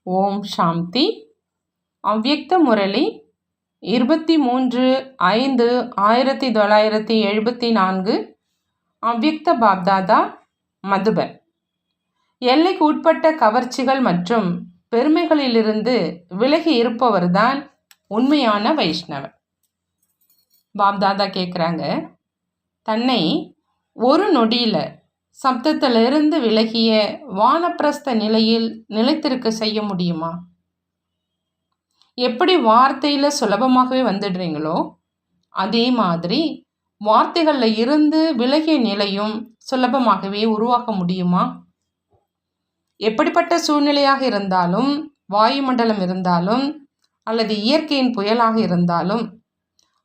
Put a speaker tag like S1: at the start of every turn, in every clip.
S1: ஓம் சாந்தி. அவ்யக்த முரளி 23/5/1974. அவ்யக்த பாப்தாதா, மதுபன். எல்லைக்கு உட்பட்ட கவர்ச்சிகள் மற்றும் பெருமைகளிலிருந்து விலகி இருப்பவர்தான் உண்மையான வைஷ்ணவர். பாப்தாதா கேட்குறாங்க, தன்னை ஒரு நொடியில் சப்தத்திலிருந்து விலகிய வானப்பிரஸ்த நிலையில் நிலைத்திருக்க செய்ய முடியுமா? எப்படி வார்த்தையில் சுலபமாகவே வந்துடுறீங்களோ அதே மாதிரி வார்த்தைகளில் இருந்து விலகிய நிலையும் சுலபமாகவே உருவாக்க முடியுமா? எப்படிப்பட்ட சூழ்நிலையாக இருந்தாலும், வாயுமண்டலம் இருந்தாலும் அல்லது இயற்கையின் புயலாக இருந்தாலும்,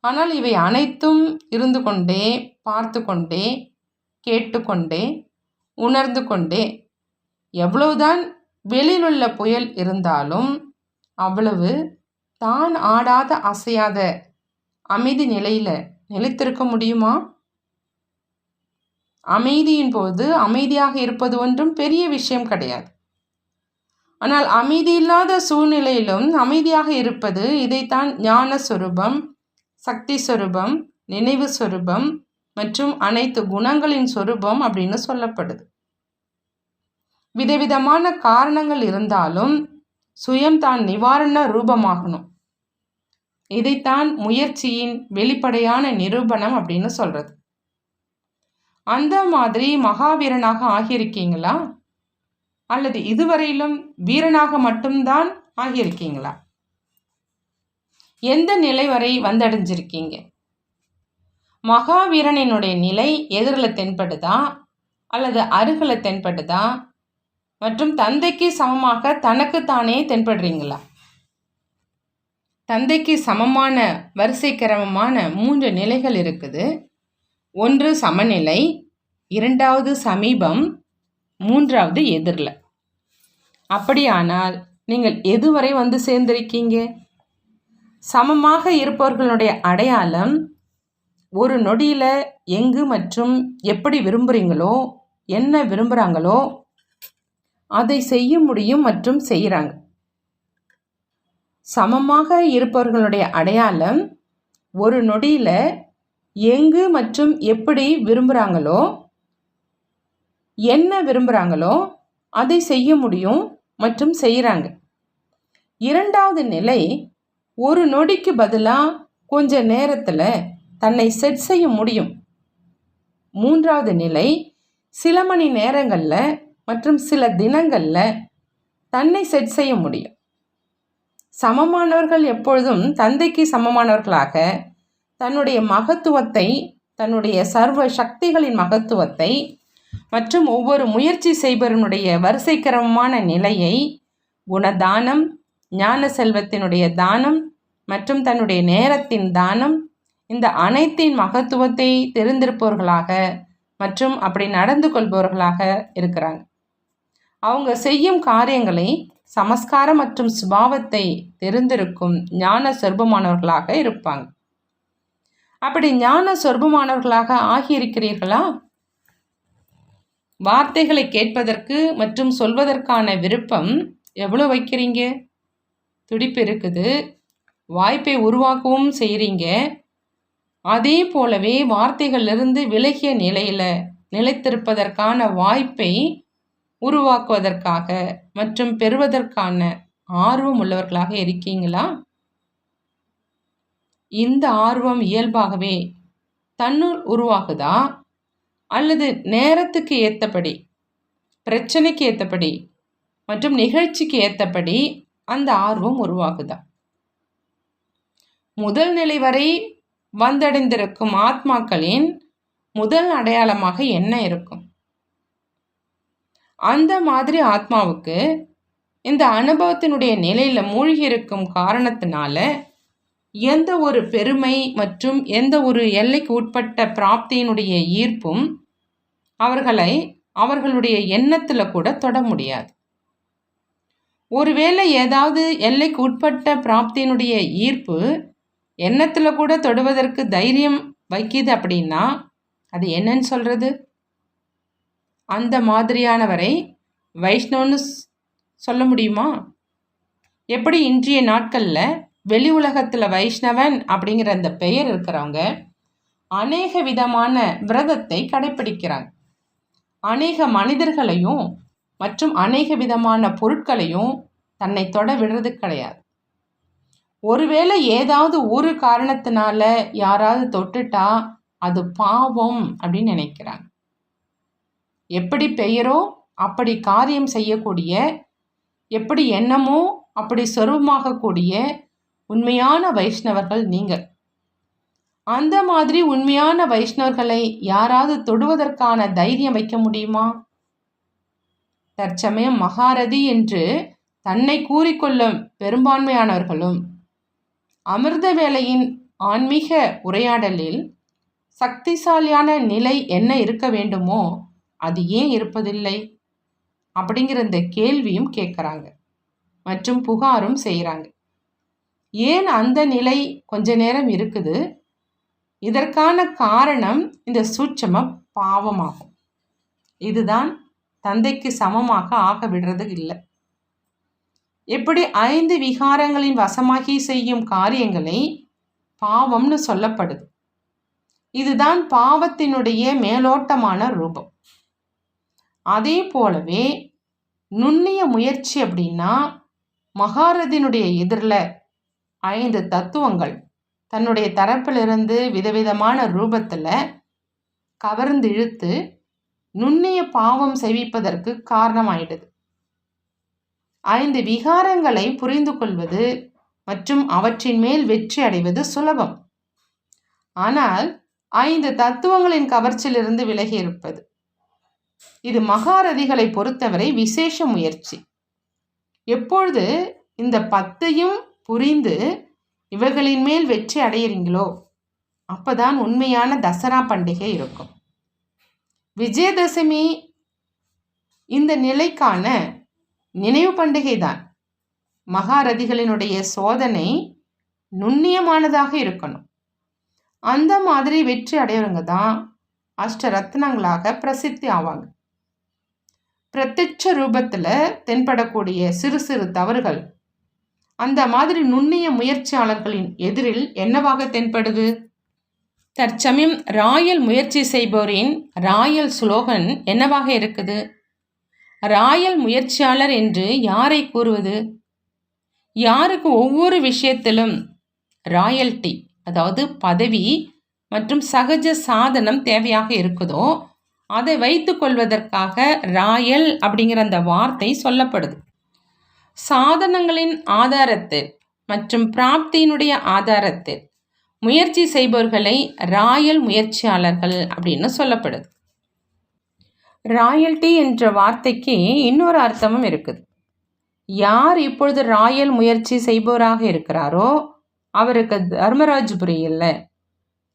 S1: ஆனால் இவை அனைத்தும் இருந்து கொண்டே, பார்த்து கொண்டே, கேட்டுக்கொண்டே, உணர்ந்து கொண்டே, எவ்வளவுதான் வெளியிலுள்ள புயல் இருந்தாலும் அவ்வளவு தான் ஆடாத அசையாத அமைதி நிலையில் நிலைத்திருக்க முடியுமா? அமைதியின் போது அமைதியாக இருப்பது ஒன்றும் பெரிய விஷயம் கிடையாது. ஆனால் அமைதி இல்லாத சூழ்நிலையிலும் அமைதியாக இருப்பது, இதைத்தான் ஞான சொரூபம், சக்தி சொரூபம், நினைவு சொரூபம் மற்றும் அனைத்து குணங்களின் சொரூபம் அப்படின்னு சொல்லப்படுது. விதவிதமான காரணங்கள் இருந்தாலும் சுயம் தான் நிவாரண ரூபமாகணும். இதைத்தான் முயற்சியின் வெளிப்படையான நிரூபணம் அப்படின்னு சொல்றது. அந்த மாதிரி மகாவீரனாக ஆகியிருக்கீங்களா? அல்லது இதுவரையிலும் வீரனாக மட்டும்தான் ஆகியிருக்கீங்களா? எந்த நிலை வரை வந்தடைஞ்சிருக்கீங்க? மகாவீரனினுடைய நிலை எதிரில் தென்படுதா அல்லது அருகில் தென்படுதா? மற்றும் தந்தைக்கு சமமாக தனக்குத்தானே தென்படுறீங்களா? தந்தைக்கு சமமான வரிசை கிரமமான 3 நிலைகள் இருக்குது. ஒன்று சமநிலை, இரண்டாவது சமீபம், மூன்றாவது எதிரில். அப்படியானால் நீங்கள் எதுவரை வந்து சேர்ந்திருக்கீங்க? சமமாக இருப்பவர்களுடைய அடையாளம் ஒரு நொடியில் எங்கு மற்றும் எப்படி விரும்புகிறீங்களோ, என்ன விரும்புகிறாங்களோ அதை செய்ய முடியும் மற்றும் செய்கிறாங்க. சமமாக இருப்பவர்களுடைய அடையாளம் ஒரு நொடியில் எங்கு மற்றும் எப்படி விரும்புகிறாங்களோ, என்ன விரும்புகிறாங்களோ அதை செய்ய முடியும் மற்றும் செய்கிறாங்க. இரண்டாவது நிலை, ஒரு நொடிக்கு பதிலாக கொஞ்ச நேரத்தில் தன்னை செட் செய்ய முடியும். மூன்றாவது நிலை, சில மணி நேரங்களில் மற்றும் சில தினங்களில் தன்னை செட் செய்ய முடியும். சமமானவர்கள் எப்பொழுதும் தந்தைக்கு சமமானவர்களாக தன்னுடைய மகத்துவத்தை, தன்னுடைய சர்வ சக்திகளின் மகத்துவத்தை மற்றும் ஒவ்வொரு முயற்சி செய்பவனுடைய வரிசை கிரமமான நிலையை, குணதானம், ஞான செல்வத்தினுடைய தானம் மற்றும் தன்னுடைய நேரத்தின் தானம், இந்த அனைத்தின் மகத்துவத்தை தெரிந்திருப்பவர்களாக மற்றும் அப்படி நடந்து கொள்பவர்களாக இருக்கிறாங்க. அவங்க செய்யும் காரியங்களை சமஸ்காரம் மற்றும் சுபாவத்தை தெரிந்திருக்கும் ஞான சொர்பமானவர்களாக இருப்பாங்க. அப்படி ஞான சொர்பமானவர்களாக ஆகியிருக்கிறீர்களா? வார்த்தைகளை கேட்பதற்கு மற்றும் சொல்வதற்கான விருப்பம் எவ்வளோ வைக்கிறீங்க? துடிப்பு இருக்குது. வாய்ப்பை உருவாக்கவும் செய்கிறீங்க. அதே போலவே வார்த்தைகளிலிருந்து விலகிய நிலையில் நிலைத்திருப்பதற்கான வாய்ப்பை உருவாக்குவதற்காக மற்றும் பெறுவதற்கான ஆர்வம் உள்ளவர்களாக இருக்கீங்களா? இந்த ஆர்வம் இயல்பாகவே தன்னுள் உருவாகுதா அல்லது நேரத்துக்கு ஏற்றபடி, பிரச்சனைக்கு ஏற்றபடி மற்றும் நிகழ்ச்சிக்கு ஏற்றபடி அந்த ஆர்வம் உருவாகுதா? முதல் நிலை வரை வந்தடைந்திருக்கும் ஆத்மாக்களின் முதல் அடையாளமாக என்ன இருக்கும்? அந்த மாதிரி ஆத்மாவுக்கு இந்த அனுபவத்தினுடைய நிலையில் மூழ்கி இருக்கும் காரணத்தினால எந்த ஒரு பெருமை மற்றும் எந்த ஒரு எல்லைக்கு உட்பட்ட பிராப்தியினுடைய ஈர்ப்பும் அவர்களை அவர்களுடைய எண்ணத்தில் கூட தொட முடியாது. ஒருவேளை ஏதாவது எல்லைக்கு உட்பட்ட பிராப்தியினுடைய ஈர்ப்பு எண்ணத்தில் கூட தொடுவதற்கு தைரியம் வைக்கிது அப்படின்னா அது என்னன்னு சொல்கிறது? அந்த மாதிரியானவரை வைஷ்ணவன்னு சொல்ல முடியுமா? எப்படி இன்றைய நாட்களில் வெளி உலகத்தில் வைஷ்ணவன் அப்படிங்கிற அந்த பெயர் இருக்கிறவங்க அநேக விதமான விரதத்தை கடைப்பிடிக்கிறாங்க. அநேக மனிதர்களையும் மற்றும் அநேக விதமான பொருட்களையும் தன்னை தொட விடுறது கிடையாது. ஒருவேளை ஏதாவது ஒரு காரணத்தினால யாராவது தொட்டுட்டா அது பாவம் அப்படின்னு நினைக்கிறாங்க. எப்படி பெயரோ அப்படி காரியம் செய்யக்கூடிய, எப்படி எண்ணமோ அப்படி சொரூபமாகக்கூடிய உண்மையான வைஷ்ணவர்கள் நீங்கள். அந்த மாதிரி உண்மையான வைஷ்ணவர்களை யாராவது தொடுவதற்கான தைரியம் வைக்க முடியுமா? தற்சமயம் மகாரதி என்று தன்னை கூறிக்கொள்ளும் பெரும்பான்மையானவர்களும் அமிர்த வேளையின் ஆன்மீக உரையாடலில் சக்திசாலியான நிலை என்ன இருக்க வேண்டுமோ அது ஏன் இருப்பதில்லை அப்படிங்கிற இந்த கேள்வியும் கேட்குறாங்க மற்றும் புகாரும் செய்கிறாங்க. ஏன் அந்த நிலை கொஞ்ச நேரம் இருக்குது? இதற்கான காரணம் இந்த சூட்சம பாவமாகும். இதுதான் தந்தைக்கு சமமாக ஆக விடுறது இல்லை. எப்படி 5 விகாரங்களின் வசமாகி செய்யும் காரியங்களை பாவம்னு சொல்லப்படுது. இதுதான் பாவத்தினுடைய மேலோட்டமான ரூபம். அதே போலவே நுண்ணிய முயற்சி அப்படின்னா மகாரதியினுடைய எதிரில் 5 தத்துவங்கள் தன்னுடைய தரப்பிலிருந்து விதவிதமான ரூபத்தில் கவர்ந்து இழுத்து நுண்ணிய பாவம் செய்விப்பதற்கு காரணமாயிடுது. 5 விகாரங்களை புரிந்து கொள்வது மற்றும் அவற்றின் மேல் வெற்றி அடைவது சுலபம். ஆனால் 5 தத்துவங்களின் கவர்ச்சியிலிருந்து விலகி இருப்பது இது மகாரதிகளை பொறுத்தவரை விசேஷ முயற்சி. எப்பொழுது இந்த 10ஐயும் புரிந்து இவர்களின் மேல் வெற்றி அடையிறீங்களோ அப்பதான் உண்மையான தசரா பண்டிகை இருக்கும். விஜயதசமி இந்த நிலைக்கான நினைவு பண்டிகை தான். மகாரதிகளினுடைய சோதனை நுண்ணியமானதாக இருக்கணும். அந்த மாதிரி வெற்றி அடையவங்க தான் அஷ்டரத்னங்களாக பிரசித்தி ஆவாங்க. பிரத்யட்ச ரூபத்தில் தென்படக்கூடிய சிறு சிறு தவறுகள் அந்த மாதிரி நுண்ணிய முயற்சியாளர்களின் எதிரில் என்னவாக தென்படுது? தற்சமயம் ராயல் முயற்சி செய்பவரின் ராயல் ஸ்லோகன் என்னவாக இருக்குது? ராயல் முயற்சியாளர் என்று யாரை கூறுவது? யாருக்கு ஒவ்வொரு விஷயத்திலும் ராயல்டி அதாவது பதவி மற்றும் சகஜ சாதனம் தேவையாக இருக்குதோ அதை வைத்து கொள்வதற்காக ராயல் அப்படிங்கிற அந்த வார்த்தை சொல்லப்படுது. சாதனங்களின் ஆதாரத்தில் மற்றும் பிராப்தியினுடைய ஆதாரத்தில் முயற்சி செய்பவர்களை ராயல் முயற்சியாளர்கள் அப்படின்னு சொல்லப்படுது. ராயல்டி என்ற வார்த்தைக்கு இன்னொரு அர்த்தமும் இருக்குது. யார் இப்பொழுது ராயல் முயற்சி செய்பவராக இருக்கிறாரோ அவருக்கு தர்மராஜ்புரியில்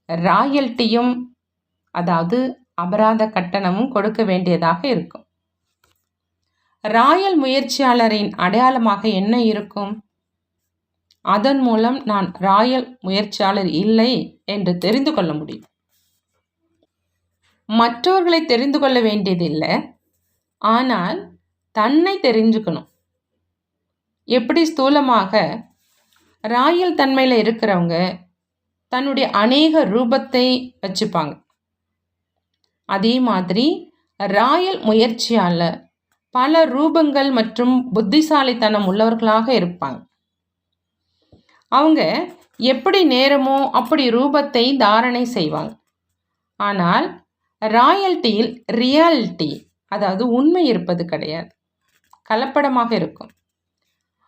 S1: ராயல்ட்டியும் அதாவது அபராத கட்டணமும் கொடுக்க வேண்டியதாக இருக்கும். ராயல் முயற்சியாளரின் அடையாளமாக என்ன இருக்கும்? அதன் மூலம் நான் ராயல் முயற்சியாளர் இல்லை என்று தெரிந்து கொள்ள முடியும். மற்றவர்களை தெரிந்து கொள்ள வேண்டியதில்லை, ஆனால் தன்னை தெரிஞ்சுக்கணும். எப்படி ஸ்தூலமாக ராயல் தன்மையில் இருக்கிறவங்க தன்னுடைய அநேக ரூபத்தை வச்சுப்பாங்க, அதே மாதிரி ராயல் முயற்சியாளர் பல ரூபங்கள் மற்றும் புத்திசாலித்தனம் உள்ளவர்களாக இருப்பாங்க. அவங்க எப்படி நேரமோ அப்படி ரூபத்தை தாரணை செய்வாங்க. ஆனால் ராயல்ட்டியில் ரியாலிட்டி அதாவது உண்மை இருப்பது கிடையாது, கலப்படமாக இருக்கும்.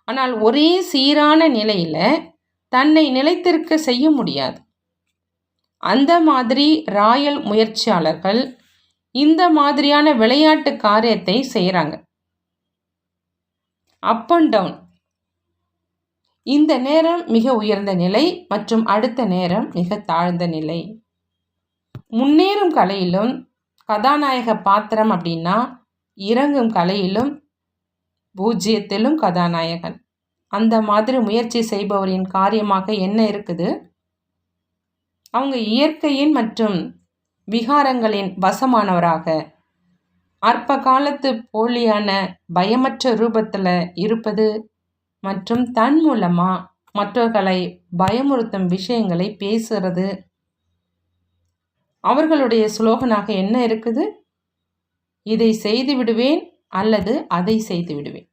S1: ஆனால் ஒரே சீரான நிலையில் தன்னை நிலைத்திருக்க செய்ய முடியாது. அந்த மாதிரி ராயல் முயற்சியாளர்கள் இந்த மாதிரியான விளையாட்டு காரியத்தை செய்கிறாங்க. Up and down. இந்த நேரம் மிக உயர்ந்த நிலை மற்றும் அடுத்த நேரம் மிக தாழ்ந்த நிலை. முன்னேறும் கலையிலும் கதாநாயக பாத்திரம் அப்படின்னா இறங்கும் கலையிலும் பூஜ்ஜியத்திலும் கதாநாயகன். அந்த மாதிரி முயற்சி செய்பவரின் காரியமாக என்ன இருக்குது? அவங்க இயற்கையின் மற்றும் விகாரங்களின் வசமானவராக அற்ப காலத்து போலியான பயமற்ற ரூபத்தில் இருப்பது மற்றும் தன் மூலமாக மற்றவர்களை பயமுறுத்தும் விஷயங்களை பேசுறது. அவர்களுடைய ஸ்லோகனாக என்ன இருக்குது? இதை செய்து விடுவேன் அல்லது அதை செய்து விடுவேன்.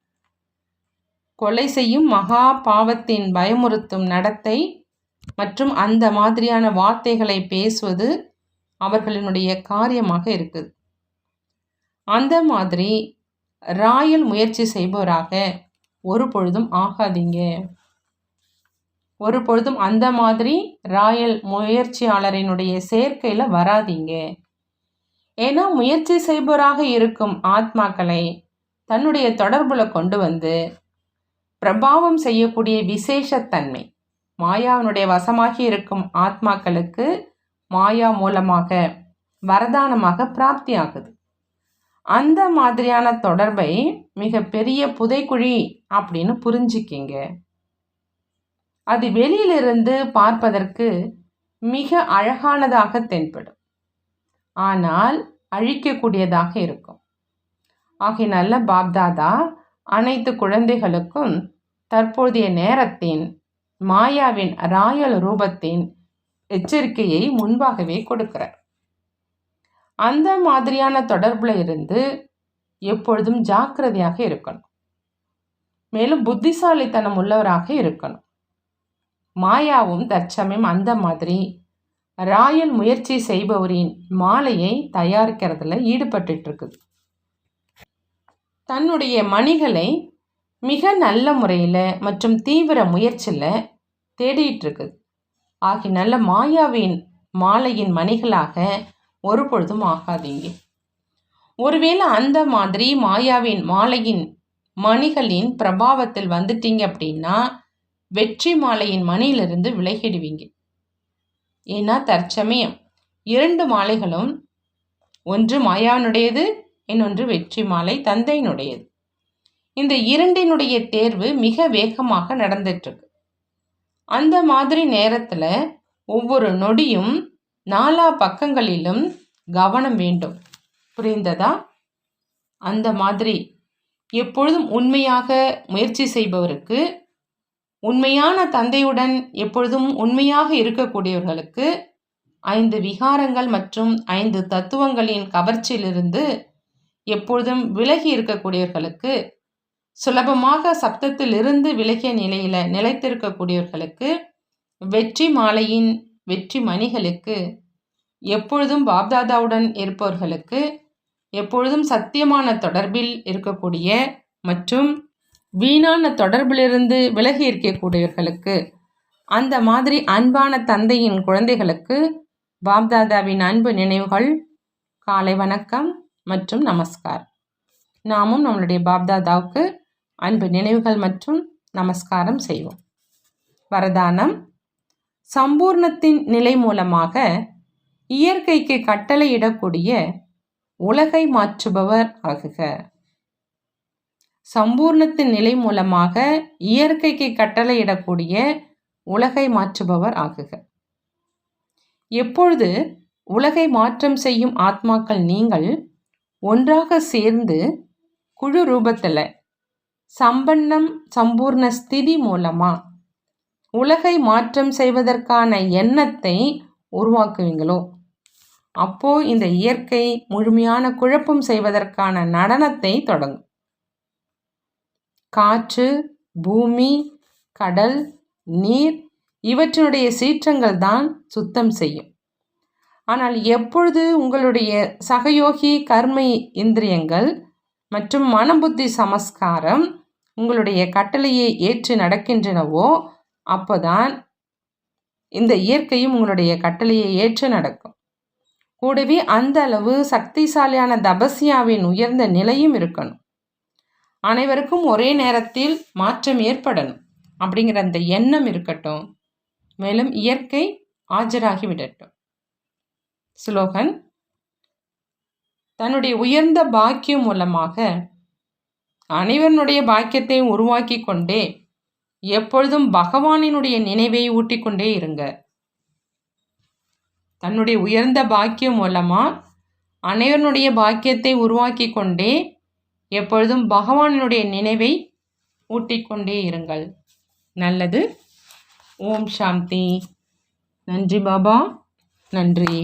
S1: கொலை செய்யும் மகா பாவத்தின் பயமுறுத்தும் நடத்தை மற்றும் அந்த மாதிரியான வார்த்தைகளை பேசுவது அவர்களினுடைய காரியமாக இருக்குது. அந்த மாதிரி ராயல் முயற்சி செய்பவராக ஒரு பொழுதும் ஆகாதீங்க. ஒரு பொழுதும் அந்த மாதிரி ராயல் முயற்சியாளரினுடைய சேர்க்கையில் வராதீங்க. ஏன்னா முயற்சி செய்பவராக இருக்கும் ஆத்மாக்களை தன்னுடைய தொடர்புல கொண்டு வந்து பிரபாவம் செய்யக்கூடிய விசேஷத்தன்மை மாயாவினுடைய வசமாகி இருக்கும் ஆத்மாக்களுக்கு மாயா மூலமாக வரதானமாக பிராப்தி ஆகுது. அந்த மாதிரியான தொடர்பை மிக பெரிய புதைக்குழி அப்படின்னு புரிஞ்சுக்கிங்க. அது வெளியிலிருந்து பார்ப்பதற்கு மிக அழகானதாக தென்படும், ஆனால் அழிக்கக்கூடியதாக இருக்கும். ஆகையினால பாப்தாதா அனைத்து குழந்தைகளுக்கும் தற்போதைய நேரத்தின் மாயாவின் ராயல் ரூபத்தின் எச்சரிக்கையை முன்பாகவே கொடுக்கிறார். அந்த மாதிரியான தொடர்புல இருந்து எப்பொழுதும் ஜாக்கிரதையாக இருக்கணும். மேலும் புத்திசாலித்தனம் உள்ளவராக இருக்கணும். மாயாவும் தற்சமயம் அந்த மாதிரி ராயல் முயற்சி செய்பவரின் மாலையை தயாரிக்கிறதுல ஈடுபட்டு இருக்குது. தன்னுடைய மணிகளை மிக நல்ல முறையில் மற்றும் தீவிர முயற்சியில் தேடிட்டு இருக்குது. ஆகினால மாயாவின் மாலையின் மணிகளாக ஒரு பொழுதும் ஆகாதீங்க. ஒருவேளை அந்த மாதிரி மாயாவின் மாலையின் மணிகளின் பிரபாவத்தில் வந்துட்டீங்க அப்படின்னா வெற்றி மாலையின் மணியிலிருந்து விலகிடுவீங்க. ஏன்னா தற்சமயம் 2 மாலைகளும், ஒன்று மாயாவினுடையது, இன்னொன்று வெற்றி மாலை தந்தையினுடையது. இந்த 2னுடைய தேர்வு மிக வேகமாக நடந்துட்டுருக்கு. அந்த மாதிரி நேரத்தில் ஒவ்வொரு நொடியும் 4 பக்கங்களிலும் கவனம் வேண்டும். புரிந்ததா? அந்த மாதிரி எப்பொழுதும் உண்மையாக முயற்சி செய்பவருக்கு, உண்மையான தந்தையுடன் எப்பொழுதும் உண்மையாக இருக்கக்கூடியவர்களுக்கு 5 விகாரங்கள் மற்றும் 5 தத்துவங்களின் கவர்ச்சியிலிருந்து எப்பொழுதும் விலகி இருக்கக்கூடியவர்களுக்கு, சுலபமாக சப்தத்தில் இருந்து விலகிய நிலையில் நிலைத்திருக்கக்கூடியவர்களுக்கு, வெற்றி மாலையின் வெற்றி மணிகளுக்கு, எப்பொழுதும் பாப்தாதாவுடன் இருப்பவர்களுக்கு, எப்பொழுதும் சத்தியமான தொடர்பில் இருக்கக்கூடிய மற்றும் வீணான தொடர்பிலிருந்து விலகி இருக்கக்கூடியவர்களுக்கு, அந்த மாதிரி அன்பான தந்தையின் குழந்தைகளுக்கு பாப்தாதாவின் அன்பு நினைவுகள், காலை வணக்கம் மற்றும் நமஸ்கார். நாமும் நம்மளுடைய பாப்தாதாவுக்கு அன்பு நினைவுகள் மற்றும் நமஸ்காரம் செய்வோம். வரதானம்: சம்பூர்ணத்தின் நிலை மூலமாக இயற்கைக்கு கட்டளையிடக்கூடிய உலகை மாற்றுபவர் ஆகுக. சம்பூர்ணத்தின் நிலை மூலமாக இயற்கைக்கு கட்டளையிடக்கூடிய உலகை மாற்றுபவர் ஆகுக. எப்பொழுது உலகை மாற்றம் செய்யும் ஆத்மாக்கள் நீங்கள் ஒன்றாக சேர்ந்து குழு ரூபத்தில் சம்பன்னம் சம்பூர்ண ஸ்திதி மூலமாக உலகை மாற்றம் செய்வதற்கான எண்ணத்தை உருவாக்குவீங்களோ, அப்போ இந்த இயற்கை முழுமையான குழப்பம் செய்வதற்கான நடனத்தை தொடங்கும். காற்று, பூமி, கடல், நீர் இவற்றினுடைய சீற்றங்கள் தான் சுத்தம் செய்யும். ஆனால் எப்பொழுது உங்களுடைய சகயோகி கர்ம இந்திரியங்கள் மற்றும் மனபுத்தி சமஸ்காரம் உங்களுடைய கட்டளையை ஏற்று நடக்கின்றனவோ, அப்போதான் இந்த இயற்கையும் உங்களுடைய கட்டளையை ஏற்று நடக்கும். கூடவே அந்த அளவு சக்திசாலியான தபஸ்யாவின் உயர்ந்த நிலையும் இருக்கணும். அனைவருக்கும் ஒரே நேரத்தில் மாற்றம் ஏற்படணும் அப்படிங்கிற அந்த எண்ணம் இருக்கட்டும். மேலும் இயற்கை ஆஜராகி விடட்டும். ஸ்லோகன்: தன்னுடைய உயர்ந்த பாக்கியம் மூலமாக அனைவருடைய பாக்கியத்தை உருவாக்கி கொண்டே எப்பொழுதும் பகவானினுடைய நினைவை ஊட்டிக்கொண்டே இருங்க. தன்னுடைய உயர்ந்த பாக்கியம் மூலமா அனைவருடைய பாக்கியத்தை உருவாக்கி கொண்டே எப்பொழுதும் பகவானினுடைய நினைவை ஊட்டிக்கொண்டே இருங்கள். நல்லது. ஓம் சாந்தி. நன்றி பாபா. நன்றி.